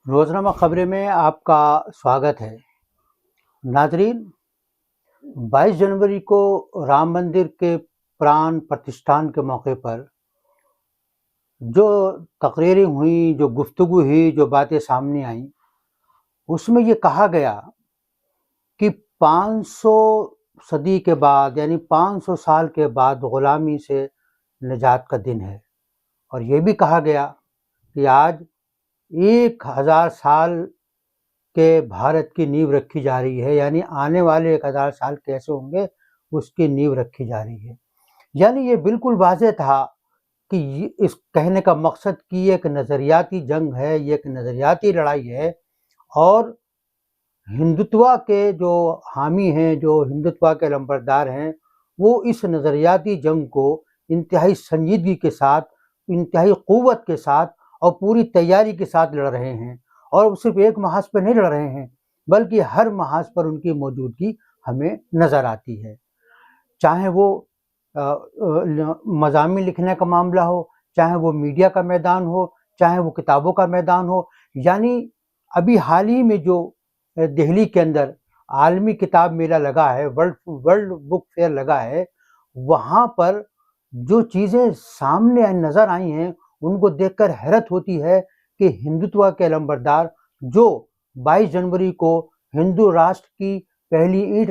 रोज़नामा ख़बरें में आपका स्वागत है। नाज़रीन, 22 जनवरी को राम मंदिर के प्राण प्रतिष्ठान के मौके पर जो तकरीरें हुई, जो गुफ्तगू हुई, जो बातें सामने आईं, उसमें ये कहा गया कि 500 सदी के बाद यानी 500 साल के बाद ग़ुलामी से निजात का दिन है। और ये भी कहा गया कि आज 1000 साल के भारत की नींव रखी जा रही है, यानी आने वाले 1000 साल कैसे होंगे उसकी नींव रखी जा रही है। यानी ये बिल्कुल वाज़ेह था कि इस कहने का मकसद कि ये एक नज़रियाती जंग है, ये एक नज़रियाती लड़ाई है और हिंदुत्व के जो हामी हैं, जो हिंदुत्व के लंबरदार हैं, वो इस नज़रियाती जंग को इंतहाई संजीदगी के साथ, इंतहाई क़ुव्वत के साथ और पूरी तैयारी के साथ लड़ रहे हैं। और सिर्फ एक महाज पर नहीं लड़ रहे हैं, बल्कि हर महाज पर उनकी मौजूदगी हमें नज़र आती है। चाहे वो मज़ामीन लिखने का मामला हो, चाहे वो मीडिया का मैदान हो, चाहे वो किताबों का मैदान हो। यानी अभी हाल ही में जो दिल्ली के अंदर आलमी किताब मेला लगा है, वर्ल्ड बुक फेयर लगा है, वहाँ पर जो चीज़ें सामने नज़र आई हैं, उनको देखकर हैरत होती है कि हिंदुत्व के लंबरदार जो 22 जनवरी को हिंदू राष्ट्र की पहली ईंट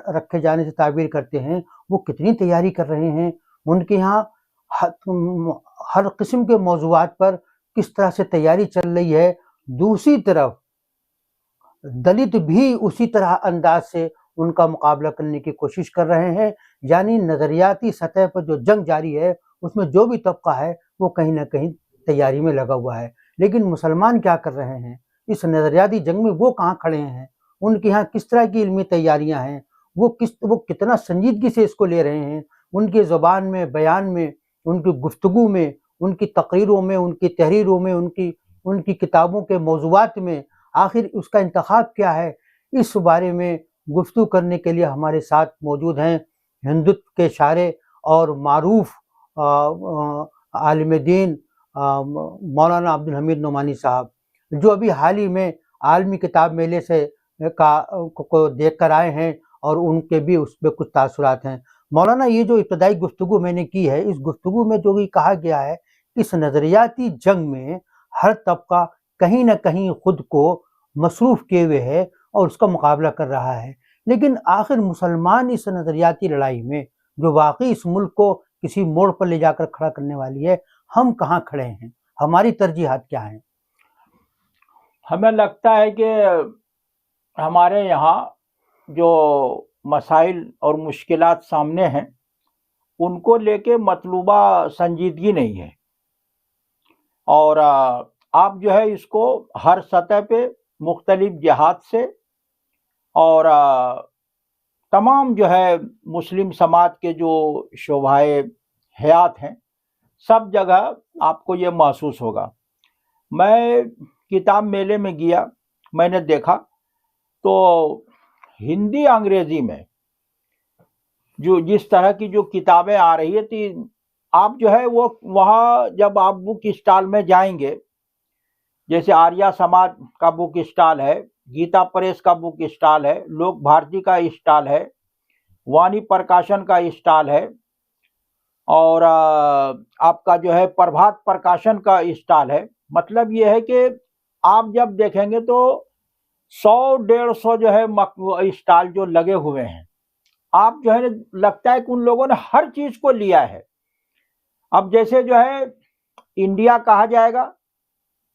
रखे जाने से ताबीर करते हैं, वो कितनी तैयारी कर रहे हैं। उनके यहाँ हर किस्म के मौज़ूआत पर किस तरह से तैयारी चल रही है। दूसरी तरफ दलित भी उसी तरह अंदाज से उनका मुकाबला करने की कोशिश कर रहे हैं। यानी नज़रियाती सतह पर जो जंग जारी है, उसमें जो भी तबका है वो कहीं न कहीं तैयारी में लगा हुआ है। लेकिन मुसलमान क्या कर रहे हैं? इस नज़रियाती जंग में वो कहाँ खड़े हैं? उनके यहाँ किस तरह की इल्मी तैयारियाँ हैं? वो कितना संजीदगी से इसको ले रहे हैं? उनकी ज़ुबान में, बयान में, उनकी गुफ्तगू में, उनकी तकरीरों में, उनकी तहरीरों में, उनकी किताबों के मौज़ूआत में आखिर उसका इंतखाब क्या है? इस बारे में गुफ्तगू करने के लिए हमारे साथ मौजूद हैं हिंदुत्व के शायर और मारूफ आलिम दीन मौलाना अब्दुल हमीद नोमानी साहब, जो अभी हाल ही में आलमी किताब मेले से को देख कर आए हैं और उनके भी उस पर कुछ तासुरात हैं। मौलाना, ये जो इब्तदाई गुफ्तगू मैंने की है, इस गुफ्तगू में जो भी कहा गया है, इस नज़रियाती जंग में हर तबका कहीं न कहीं खुद को मसरूफ़ किए हुए है और उसका मुकाबला कर रहा है। लेकिन आखिर मुसलमान इस नज़रियाती लड़ाई में, जो वाक़ई इस मुल्क को किसी मोड़ पर ले जाकर खड़ा करने वाली है, हम कहाँ खड़े हैं? हमारी तरजीहात क्या हैं? हमें लगता है कि हमारे यहाँ जो मसाइल और मुश्किलात सामने हैं, उनको लेके मतलूबा संजीदगी नहीं है। और आप जो है इसको हर सतह पे मुख्तलिफ जिहाद से और तमाम जो है मुस्लिम समाज के जो शोभाए हयात हैं, सब जगह आपको ये महसूस होगा। मैं किताब मेले में गया, मैंने देखा तो हिंदी अंग्रेजी में जो जिस तरह की जो किताबें आ रही है थी, आप जो है वो वहाँ जब आप बुक स्टॉल में जाएंगे, जैसे आर्या समाज का बुक स्टॉल है, गीता प्रेस का बुक स्टॉल है, लोक भारती का स्टॉल है, वाणी प्रकाशन का स्टॉल है और आपका जो है प्रभात प्रकाशन का स्टॉल है। मतलब ये है कि आप जब देखेंगे तो 100-150 जो है स्टॉल जो लगे हुए हैं, आप जो है लगता है कि उन लोगों ने हर चीज को लिया है। अब जैसे जो है इंडिया कहा जाएगा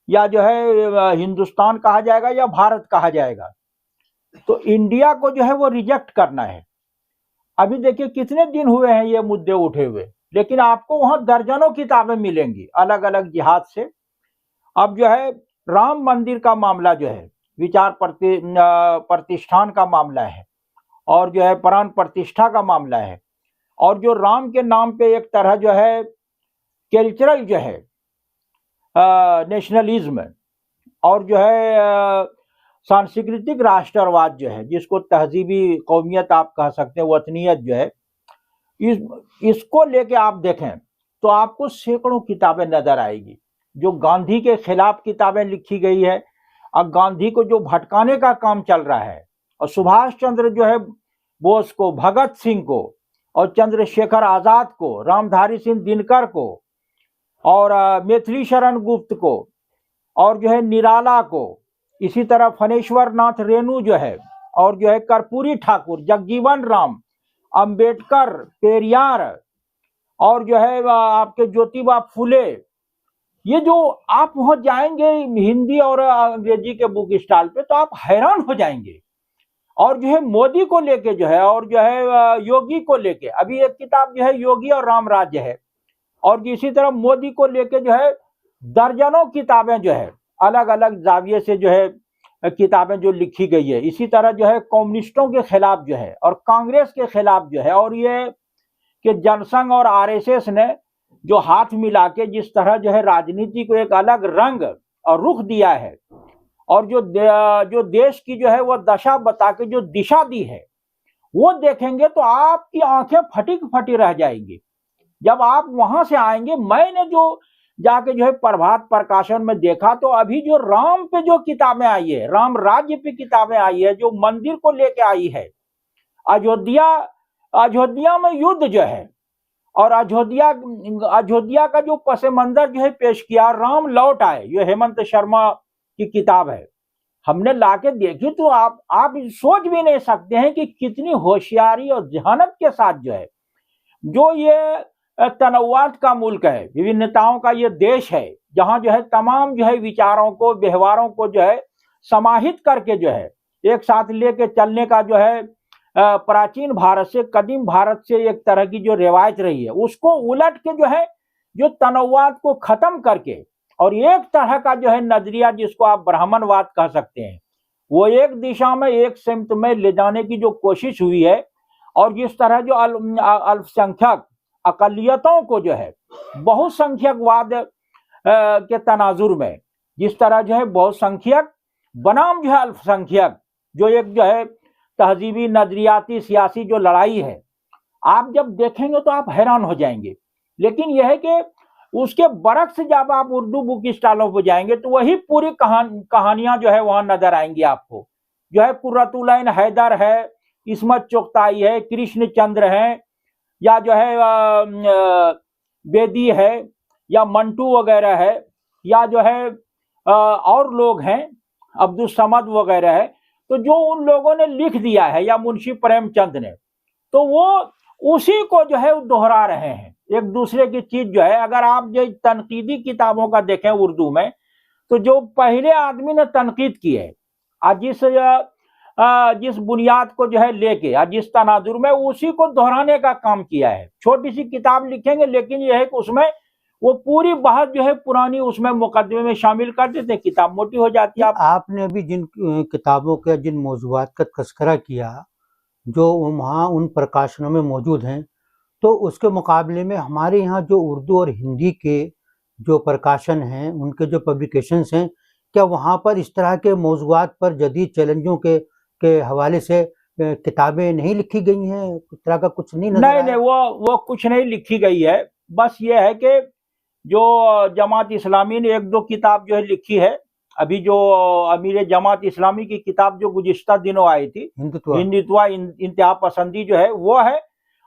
या जो है हिंदुस्तान कहा जाएगा या भारत कहा जाएगा, तो इंडिया को जो है वो रिजेक्ट करना है। अभी देखिए कितने दिन हुए हैं ये मुद्दे उठे हुए, लेकिन आपको वहां दर्जनों किताबें मिलेंगी अलग अलग जिहाद से। अब जो है राम मंदिर का मामला जो है विचार प्रतिष्ठान का मामला है और जो है प्राण प्रतिष्ठा का मामला है, और जो राम के नाम पे एक तरह जो है कल्चरल जो है नेशनलिज्म और जो है सांस्कृतिक राष्ट्रवाद जो है, जिसको तहजीबी कौमियत आप कह सकते हैं, वतनियत जो है, इसको लेके आप देखें तो आपको सैकड़ों किताबें नजर आएगी। जो गांधी के खिलाफ किताबें लिखी गई है और गांधी को जो भटकाने का काम चल रहा है, और सुभाष चंद्र जो है बोस को, भगत सिंह को और चंद्रशेखर आजाद को, रामधारी सिंह दिनकर को और मैथिली शरण गुप्त को और जो है निराला को, इसी तरह फणेश्वर नाथ रेणु जो है, और जो है कर्पूरी ठाकुर, जगजीवन राम, अंबेडकर, पेरियार और जो है आपके ज्योतिबा फुले, ये जो आप वहां जाएंगे हिंदी और अंग्रेजी के बुक स्टॉल पे तो आप हैरान हो जाएंगे। और जो है मोदी को लेके जो है, और जो है योगी को लेके, अभी एक किताब जो है योगी और राम राज्य है, और इसी तरह मोदी को लेके जो है दर्जनों किताबें जो है अलग अलग जाविये से जो है किताबें जो लिखी गई है। इसी तरह जो है कम्युनिस्टों के खिलाफ जो है और कांग्रेस के खिलाफ जो है, और ये कि जनसंघ और आरएसएस ने जो हाथ मिला के जिस तरह जो है राजनीति को एक अलग रंग और रुख दिया है, और जो देश की जो है वो दशा बता के जो दिशा दी है, वो देखेंगे तो आपकी आंखें फटी फटी रह जाएंगी जब आप वहां से आएंगे। मैंने जो जाके जो है प्रभात प्रकाशन में देखा तो अभी जो राम पे जो किताबें आई है, राम राज्य पे किताबें आई है, जो मंदिर को लेके आई है, अयोध्या में युद्ध जो है, और अयोध्या का जो पस मंजर जो है पेश किया, राम लौट आए, ये हेमंत शर्मा की किताब है, हमने लाके देखी तो आप सोच भी नहीं सकते हैं कि कितनी होशियारी और जहानत के साथ जो है, जो ये तनव्वात का मुल्क है, विभिन्नताओं का ये देश है, जहां जो है तमाम जो है विचारों को, व्यवहारों को जो है समाहित करके जो है एक साथ लेके चलने का जो है प्राचीन भारत से, कदीम भारत से एक तरह की जो रिवायत रही है, उसको उलट के जो है जो तनव्वात को खत्म करके और एक तरह का जो है नजरिया, जिसको आप ब्राह्मणवाद कह सकते हैं, वो एक दिशा में, एक सिमत में ले जाने की जो कोशिश हुई है, और जिस तरह जो अल्पसंख्यक अकलियतों को जो है बहुसंख्यकवाद के तनाजुर में, जिस तरह जो है बहुसंख्यक बनाम जो है अल्पसंख्यक, जो एक जो है तहजीबी नजरियाती सियासी जो लड़ाई है, आप जब देखेंगे तो आप हैरान हो जाएंगे। लेकिन यह है कि उसके बरक्स जब आप उर्दू बुक स्टॉलों पर जाएंगे तो वही पूरी कहानियां जो है वहां नजर आएंगी आपको, जो है कुर्रतुलैन हैदर है, इस्मत चुगताई है, कृष्ण चंद्र है, या जो है बेदी है, या मंटू वगैरह है, या जो है और लोग हैं, अब्दुल समद वगैरह है, तो जो उन लोगों ने लिख दिया है, या मुंशी प्रेमचंद ने, तो वो उसी को जो है दोहरा रहे हैं, एक दूसरे की चीज जो है। अगर आप जो तनकीदी किताबों का देखें उर्दू में, तो जो पहले आदमी ने तनकीद की है, जिस बुनियाद को जो है लेके, जिस तनाजुर में, उसी को दोहराने का काम किया है। छोटी सी किताब लिखेंगे, लेकिन यह है कि उसमें वो पूरी बहस जो है पुरानी उसमें मुकदमे में शामिल कर देते, किताब मोटी हो जाती है। आपने अभी जिन किताबों का, जिन मौजूदात का तस्करा किया, जो वहाँ उन प्रकाशनों में मौजूद हैं, तो उसके मुकाबले में हमारे यहाँ जो उर्दू और हिंदी के जो प्रकाशन हैं, उनके जो पब्लिकेशंस हैं, क्या वहाँ पर इस तरह के मौजूदात पर जदीद चैलेंजों के हवाले से किताबें नहीं लिखी गई हैं? इस तरह का कुछ नहीं नजर आया? नहीं, वो कुछ नहीं लिखी गई है। बस ये है कि जो जमात इस्लामी ने एक दो किताब जो है लिखी है, अभी जो अमीर जमात इस्लामी की किताब जो गुज़िश्ता दिनों आई थी, हिंदुत्व इंतहा पसंदी जो है वो है,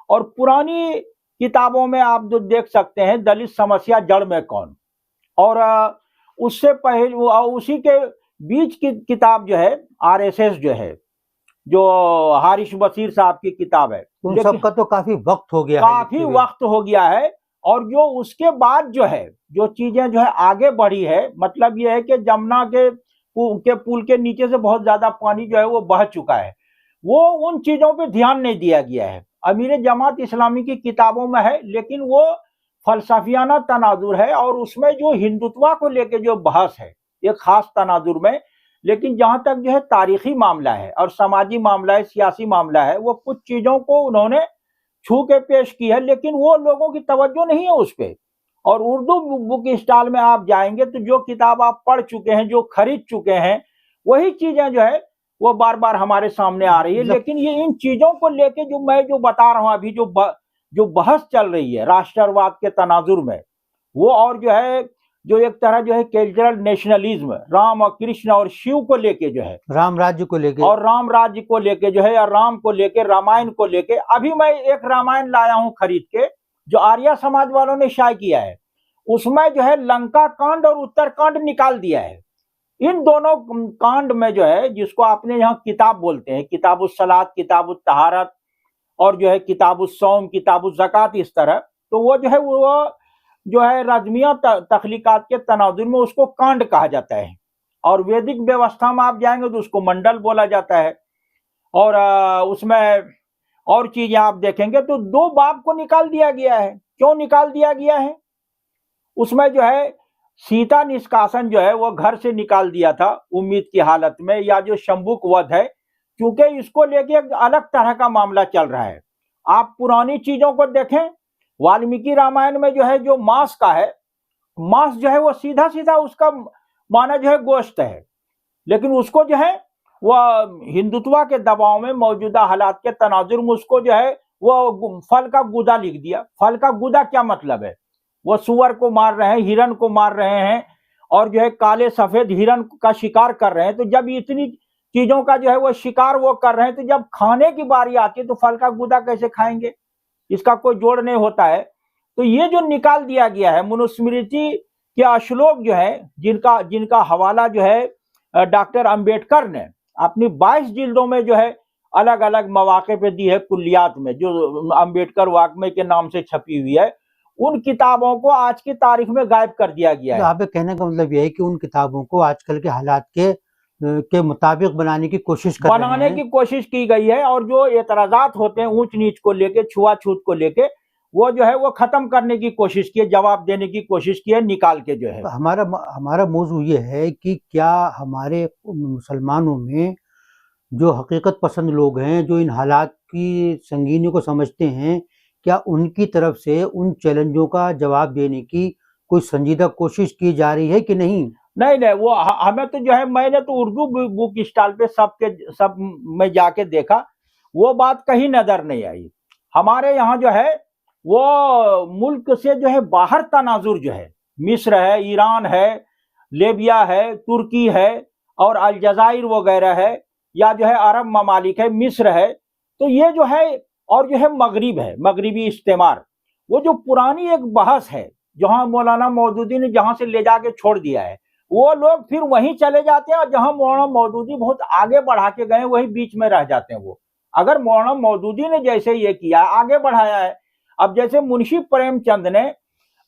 और पुरानी किताबों में आप जो देख सकते हैं दलित समस्या जड़ में कौन, और उससे पहले उसी के बीच की किताब जो है आरएसएस जो है, जो हारिश बशीर साहब की किताब है, उन सबका तो काफी वक्त हो गया काफी वक्त हो गया है। और जो उसके बाद जो है जो चीजें जो है आगे बढ़ी है, मतलब ये है कि जमुना के पुल के नीचे से बहुत ज्यादा पानी जो है वो बह चुका है, वो उन चीजों पे ध्यान नहीं दिया गया है। अमीर जमात इस्लामी की किताबों में है, लेकिन वो फलसफियाना तनाजुर है, और उसमें जो हिंदुत्व को लेके जो बहस है एक खास तनाजुर में। लेकिन जहां तक जो है तारीखी मामला है और समाजी मामला है, सियासी मामला है, वो कुछ चीजों को उन्होंने छू के पेश की है, लेकिन वो लोगों की तवज्जो नहीं है उस पर। और उर्दू बुक स्टॉल में आप जाएंगे तो जो किताब आप पढ़ चुके हैं, जो खरीद चुके हैं, वही चीजें जो है वो बार बार हमारे सामने आ रही है। लेकिन ये इन चीजों को लेके जो मैं जो बता रहा हूँ अभी, जो बहस चल रही है राष्ट्रवाद के तनाजुर में, वो और जो है जो एक तरह जो है कल्चरल नेशनलिज्म, राम और कृष्ण और शिव को लेके जो है, राम राज्य को लेके, और राम राज्य को लेके जो है, या राम को लेके, रामायण को लेके। अभी मैं एक रामायण लाया हूं खरीद के, जो आर्य समाज वालों ने शाये किया है। उसमें जो है लंका कांड और उत्तरकांड निकाल दिया है। इन दोनों कांड में जो है, जिसको आपने यहाँ किताब बोलते हैं, किताबुस सलात, किताबुत तहारत, और जो है किताबुस सौम, किताबुस ज़कात, इस तरह, तो वो जो है रजमिया तख्लीकात के तनाजुर में उसको कांड कहा जाता है। और वैदिक व्यवस्था में आप जाएंगे तो उसको मंडल बोला जाता है। और उसमें और चीजें आप देखेंगे तो 2 बाब को निकाल दिया गया है। क्यों निकाल दिया गया है? उसमें जो है सीता निष्कासन जो है वो घर से निकाल दिया था उम्मीद की हालत में, या जो शंभुक वध है, क्योंकि इसको लेके एक अलग तरह का मामला चल रहा है। आप पुरानी चीजों को देखें, वाल्मीकि रामायण में जो है जो मांस का है, मांस जो है वो सीधा सीधा उसका माना जो है गोश्त है, लेकिन उसको जो है वह हिंदुत्व के दबाव में, मौजूदा हालात के तनाजुर में, उसको जो है वो फल का गुदा लिख दिया। फल का गुदा क्या मतलब है? वो सुअर को मार रहे हैं, हिरण को मार रहे हैं, और जो है काले सफेद हिरण का शिकार कर रहे हैं। तो जब इतनी चीजों का जो है वो शिकार वो कर रहे हैं, तो जब खाने की बारी आती है तो फल का गुदा कैसे खाएंगे? इसका कोई जोड़ नहीं होता है। तो ये जो निकाल दिया गया है, मनुस्मृति के श्लोक जो है, जिनका हवाला जो है डॉक्टर अंबेडकर ने अपनी 22 जिल्दों में जो है अलग अलग मौके पे दी है, कुल्लियात में, जो अंबेडकर वाङ्मय के नाम से छपी हुई है, उन किताबों को आज की तारीख में गायब कर दिया गया है। तो आपके कहने का मतलब यह है कि उन किताबों को आजकल के हालात के मुताबिक बनाने की कोशिश की गई है, और जो एतराजात होते हैं ऊंच नीच को लेके, छुआछूत को लेके, वो जो है वो खत्म करने की कोशिश की है, जवाब देने की कोशिश की है, निकाल के जो है। हमारा मौजू ये है कि क्या हमारे मुसलमानों में जो हकीकत पसंद लोग हैं, जो इन हालात की संगीनी को समझते हैं, क्या उनकी तरफ से उन चैलेंजों का जवाब देने की कोई संजीदा कोशिश की जा रही है कि नहीं? नहीं, वो हमें तो जो है, मैंने तो उर्दू बुक स्टॉल पे सब में जाके देखा, वो बात कहीं नजर नहीं आई। हमारे यहाँ जो है वो मुल्क से जो है बाहर तनाजुर जो है, मिस्र है, ईरान है, लीबिया है, तुर्की है, और अलजायर वगैरह है, या जो है अरब ममालिक है, मिस्र है, तो ये जो है, और जो है मगरिब है, मगरिबी इस्तेमार, वो जो पुरानी एक बहस है, जहां मौलाना मौदूदी ने जहां से ले जाके छोड़ दिया है, वो लोग फिर वहीं चले जाते हैं, और जहां मौलाना मौदूदी बहुत आगे बढ़ा के गए वही बीच में रह जाते हैं। वो अगर मौलाना मौदूदी ने जैसे ये किया, आगे बढ़ाया है, अब जैसे मुंशी प्रेमचंद ने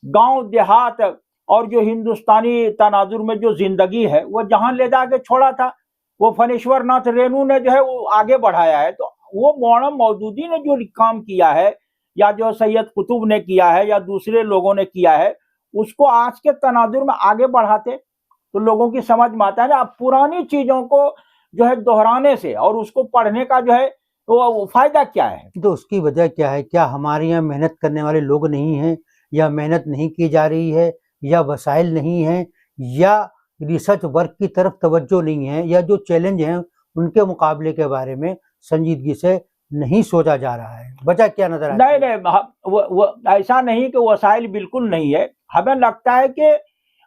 गांव देहात और जो हिंदुस्तानी तनाजुर में जो जिंदगी है वो जहां ले जाके छोड़ा था, वो फणेश्वर नाथ रेणु ने जो है वो आगे बढ़ाया है। तो वो मौलाना मौदूदी ने जो काम किया है, या जो सैयद कुतुब ने किया है, या दूसरे लोगों ने किया है, उसको आज के तनाजुर में आगे बढ़ाते तो लोगों की समझ में आता है ना। अब पुरानी चीजों को जो है दोहराने से और उसको पढ़ने का जो है वो फायदा क्या है? तो उसकी वजह क्या है? क्या हमारे यहाँ मेहनत करने वाले लोग नहीं हैं, या मेहनत नहीं की जा रही है, या वसाइल नहीं है, या रिसर्च वर्क की तरफ तवज्जो नहीं है, या जो चैलेंज हैं उनके मुकाबले के बारे में संजीदगी से नहीं सोचा जा रहा है? वजह क्या नजर आती है? नहीं, ऐसा नहीं कि वसाइल बिल्कुल नहीं है। हमें लगता है कि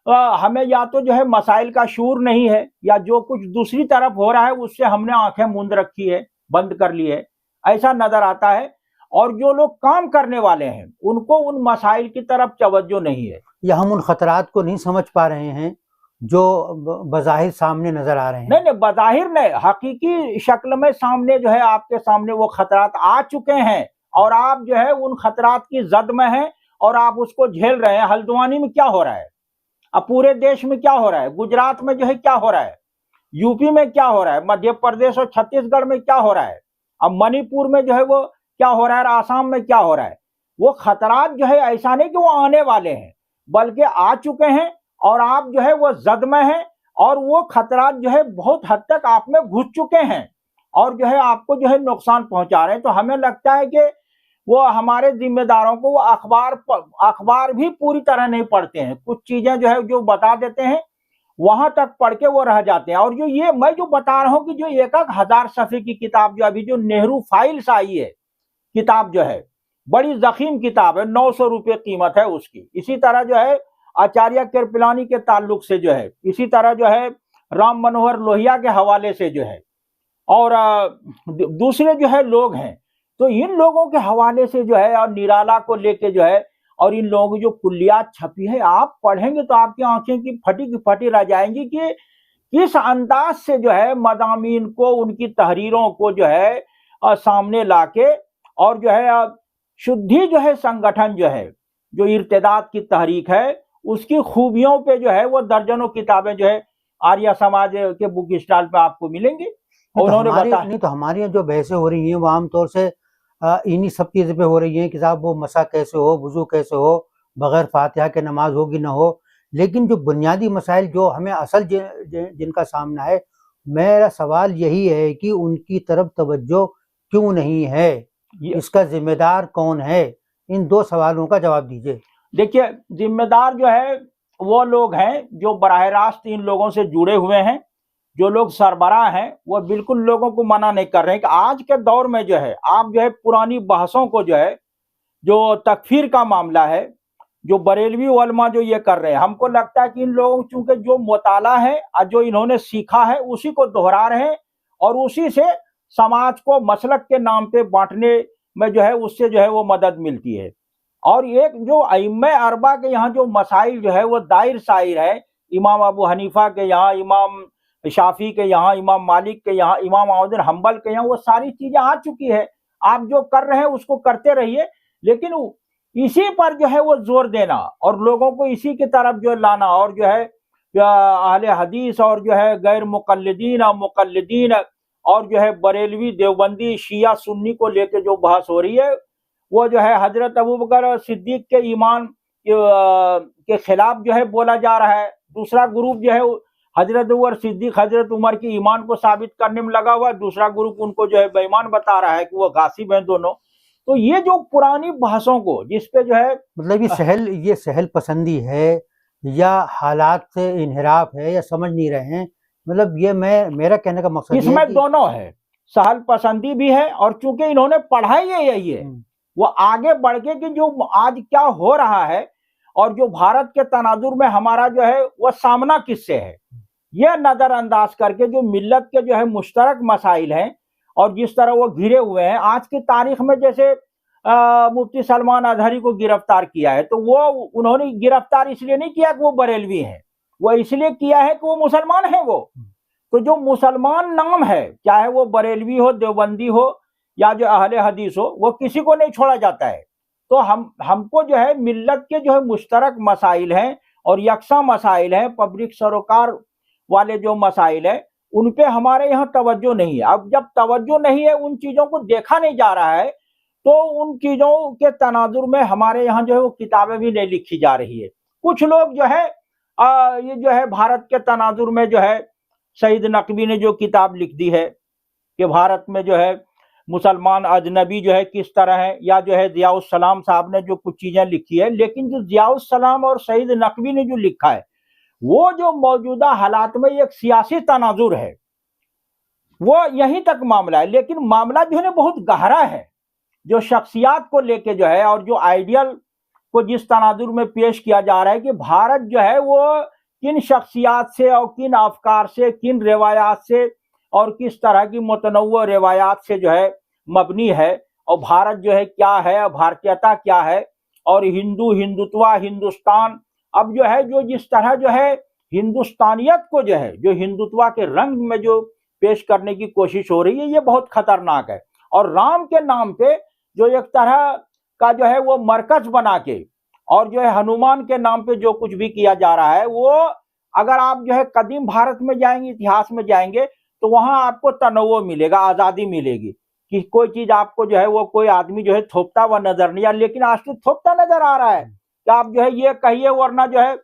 हमें या तो जो है मसाइल का शूर नहीं है, या जो कुछ दूसरी तरफ हो रहा है उससे हमने आंखें मूंद रखी है, बंद कर ली है, ऐसा नजर आता है। और जो लोग काम करने वाले हैं उनको उन मसाइल की तरफ तवज्जो नहीं है, या हम उन खतरात को नहीं समझ पा रहे हैं जो बज़ाहिर सामने नजर आ रहे हैं। नहीं, बज़ाहिर नहीं, हकीकी शक्ल में सामने जो है आपके सामने वो खतरात आ चुके हैं, और आप जो है उन खतरात की जद में हैं, और आप उसको झेल रहे हैं। हल्द्वानी में क्या हो रहा है, अब पूरे देश में क्या हो रहा है, गुजरात में जो है क्या हो रहा है, यूपी में क्या हो रहा है, मध्य प्रदेश और छत्तीसगढ़ में क्या हो रहा है, अब मणिपुर में जो है वो क्या हो रहा है, आसाम में क्या हो रहा है। वो खतरात जो है ऐसा नहीं कि वो आने वाले हैं, बल्कि आ चुके हैं, और आप जो है वो जद में हैं, और वो खतरात जो है बहुत हद तक आप में घुस चुके हैं, और जो है आपको जो है नुकसान पहुंचा रहे हैं। तो हमें लगता है कि वो हमारे जिम्मेदारों को वो अखबार भी पूरी तरह नहीं पढ़ते हैं, कुछ चीजें जो है जो बता देते हैं वहां तक पढ़ के वो रह जाते हैं। और जो ये मैं जो बता रहा हूं कि जो 1000 सफ़े की किताब जो अभी जो नेहरू फाइल्स आई है, किताब जो है बड़ी जखीम किताब है, 900 रुपये कीमत है उसकी। इसी तरह जो है आचार्य कृपलानी के ताल्लुक से जो है, इसी तरह जो है राम मनोहर लोहिया के हवाले से जो है, और दूसरे जो है लोग हैं, तो इन लोगों के हवाले से जो है, और निराला को लेके जो है, और इन लोगों की जो कुल्लियात छपी है, आप पढ़ेंगे तो आपकी आंखें की फटी रह जाएंगी कि किस अंदाज से जो है मदामीन को, उनकी तहरीरों को जो है सामने लाके, और जो है शुद्धि जो है संगठन जो है, जो इर्तिदाद की तहरीक है, उसकी खूबियों पे जो है वो दर्जनों किताबें जो है आर्य समाज के बुक स्टॉल पे आपको मिलेंगी। उन्होंने बताया नहीं, तो हमारे यहाँ जो बहसें हो रही हैं वो आमतौर से इन्हीं सब चीज़ों पे हो रही हैं कि साहब वो मसा कैसे हो, वुजू कैसे हो, बगैर फातिहा के नमाज होगी ना हो। लेकिन जो बुनियादी मसाइल जो हमें असल जिनका सामना है, मेरा सवाल यही है कि उनकी तरफ तवज्जो क्यों नहीं है, इसका जिम्मेदार कौन है? इन दो सवालों का जवाब दीजिए। देखिए, जिम्मेदार जो है वो लोग हैं जो बराह रास्त इन लोगों से जुड़े हुए हैं। जो लोग सरबराह हैं वो बिल्कुल लोगों को मना नहीं कर रहे हैं कि आज के दौर में जो है आप जो है पुरानी बहसों को जो है, जो तकफीर का मामला है, जो बरेलवी उलमा जो ये कर रहे हैं, हमको लगता है कि इन लोगों चूंकि जो मुताला है और जो इन्होंने सीखा है उसी को दोहरा रहे हैं, और उसी से समाज को मसलक के नाम पे बांटने में जो है उससे जो है वो मदद मिलती है। और एक जो अइम्मे अरबा के यहाँ जो मसाइल जो है वो दायर सायर है, इमाम अबू हनीफा के यहाँ, इमाम शाफी के यहाँ, इमाम मालिक के यहाँ, इमाम अहमद बिन हंबल के यहाँ, वो सारी चीजें आ चुकी है। आप जो कर रहे हैं उसको करते रहिए, लेकिन इसी पर जो है वो जोर देना और लोगों को इसी की तरफ जो लाना, और जो है अहले हदीस और जो है गैर मुकल्लिदीन और मुकल्लिदीन और जो है बरेलवी देवबंदी शिया सुन्नी को लेकर जो बहस हो रही है, वो जो है हजरत अबू बकर सिद्दीक के ईमान के खिलाफ जो है बोला जा रहा है। दूसरा ग्रुप जो है हजरत उमर सिद्दीक, हजरत उमर की ईमान को साबित करने में लगा हुआ, दूसरा ग्रुप उनको जो है बेईमान बता रहा है कि वो गासिब हैं दोनों। तो ये जो पुरानी बहसों को जिसपे जो है मतलब ये सहल पसंदी है या हालात से इनहिराफ है या समझ नहीं रहे हैं, मतलब ये मेरा कहने का मकसद इसमें दोनों है, सहल पसंदी भी है, और चूंकि इन्होंने पढ़ाई यही है, वो आगे बढ़ के कि जो आज क्या हो रहा है और जो भारत के तनाजुर में हमारा जो है वो सामना किससे है, यह नजरअंदाज करके जो मिल्लत के जो है मुश्तरक मसाइल हैं और जिस तरह वो घिरे हुए हैं आज की तारीख में, जैसे मुफ्ती सलमान अजहरी को गिरफ्तार किया है, तो वो उन्होंने गिरफ्तार इसलिए नहीं किया कि वो बरेलवी हैं, वो इसलिए किया है कि वो मुसलमान हैं। वो तो जो मुसलमान नाम है, चाहे वो बरेलवी हो, देवबंदी हो या जो अहले हदीस हो, वो किसी को नहीं छोड़ा जाता है। तो हमको जो है मिल्लत के जो है मुश्तरक मसाइल हैं और यकसा मसाइल हैं, पब्लिक सरोकार वाले जो मसाइल है उन पे हमारे यहाँ तवज्जो नहीं है। अब जब तवज्जो नहीं है, उन चीजों को देखा नहीं जा रहा है, तो उन चीजों के तनाजुर में हमारे यहाँ जो है वो किताबें भी नहीं लिखी जा रही है। कुछ लोग जो है ये जो है भारत के तनाजुर में जो है सईद नकवी ने जो किताब लिख दी है कि भारत में जो है मुसलमान अजनबी जो है किस तरह है, या जो है ज़ियाउस सलाम साहब ने जो कुछ चीजें लिखी है, लेकिन जो ज़ियाउस सलाम और सईद नकवी ने जो लिखा है वो जो मौजूदा हालात में एक सियासी तनाजुर है, वो यहीं तक मामला है। लेकिन मामला जो है ना बहुत गहरा है, जो शख्सियात को लेके जो है और जो आइडियल को जिस तनाजुर में पेश किया जा रहा है कि भारत जो है वो किन शख्सियात से और किन अफकार से, किन रिवायात से और किस तरह की मुतनव्वि रिवायात से जो है मबनी है, और भारत जो है क्या है, भारतीयता क्या है, और हिंदुत्वा हिंदुस्तान, अब जो है जो जिस तरह जो है हिंदुस्तानियत को जो है जो हिंदुत्वा के रंग में जो पेश करने की कोशिश हो रही है, ये बहुत खतरनाक है। और राम के नाम पे जो एक तरह का जो है वो मरकज बना के और जो है हनुमान के नाम पे जो कुछ भी किया जा रहा है, वो अगर आप जो है कदीम भारत में जाएंगे, इतिहास में जाएंगे, तो वहां आपको तनव्वु मिलेगा, आजादी मिलेगी कि कोई चीज आपको जो है वो कोई आदमी जो है थोपता हुआ नजर नहीं आ, लेकिन आज तो थोपता नजर आ रहा है कि आप जो है ये कहिए, वरना जो है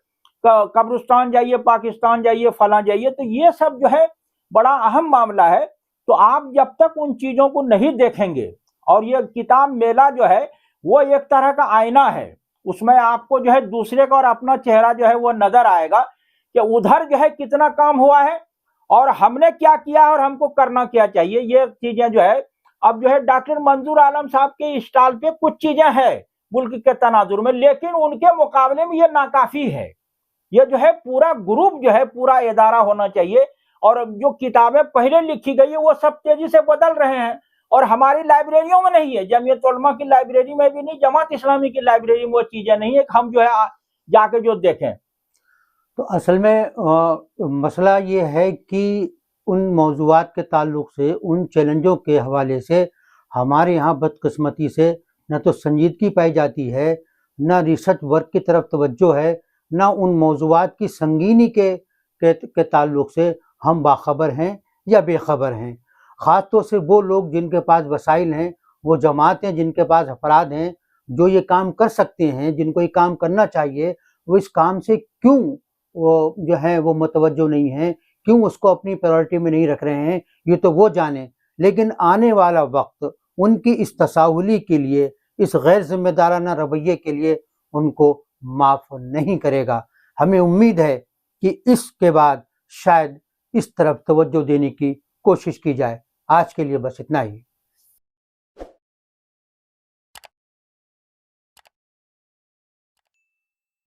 कब्रिस्तान जाइए, पाकिस्तान जाइए, फला जाइए। तो ये सब जो है बड़ा अहम मामला है। तो आप जब तक उन चीजों को नहीं देखेंगे, और ये किताब मेला जो है वो एक तरह का आईना है, उसमें आपको जो है दूसरे का और अपना चेहरा जो है वो नजर आएगा कि उधर जो है कितना काम हुआ है और हमने क्या किया है और हमको करना क्या चाहिए। ये चीजें जो है अब जो है डॉक्टर मंजूर आलम साहब के स्टॉल पे कुछ चीजें हैं मुल्क के तनाजुर में, लेकिन उनके मुकाबले में ये नाकाफी है। ये जो है पूरा ग्रुप जो है पूरा इदारा होना चाहिए। और जो किताबें पहले लिखी गई है वो सब तेजी से बदल रहे हैं और हमारी लाइब्रेरियों में नहीं है, जमीयत उलमा की लाइब्रेरी में भी नहीं, जमात इस्लामी की लाइब्रेरी में वो चीजें नहीं है कि हम जो है जाके जो देखें। तो असल में मसला ये है कि उन मौज़ूआत के ताल्लुक से, उन चैलेंजों के हवाले से हमारे यहाँ बदकिस्मती से न तो संजीदगी पाई जाती है, न रिसर्च वर्क की तरफ तवज्जो है, न उन मौज़ूआत की संगीनी के ताल्लुक से हम बाखबर हैं या बेखबर हैं। ख़ास तौर से वो लोग जिनके पास वसाइल हैं, वो जमातें जिनके पास अफराद हैं जो ये काम कर सकते हैं, जिनको ये काम करना चाहिए, वो इस काम से क्यों वो जो है वो मुतवज्जो नहीं है, क्यों उसको अपनी प्रायोरिटी में नहीं रख रहे हैं, ये तो वो जाने। लेकिन आने वाला वक्त उनकी इस तसाहुली के लिए, इस गैर जिम्मेदाराना रवैये के लिए उनको माफ़ नहीं करेगा। हमें उम्मीद है कि इसके बाद शायद इस तरफ तवज्जो देने की कोशिश की जाए। आज के लिए बस इतना ही।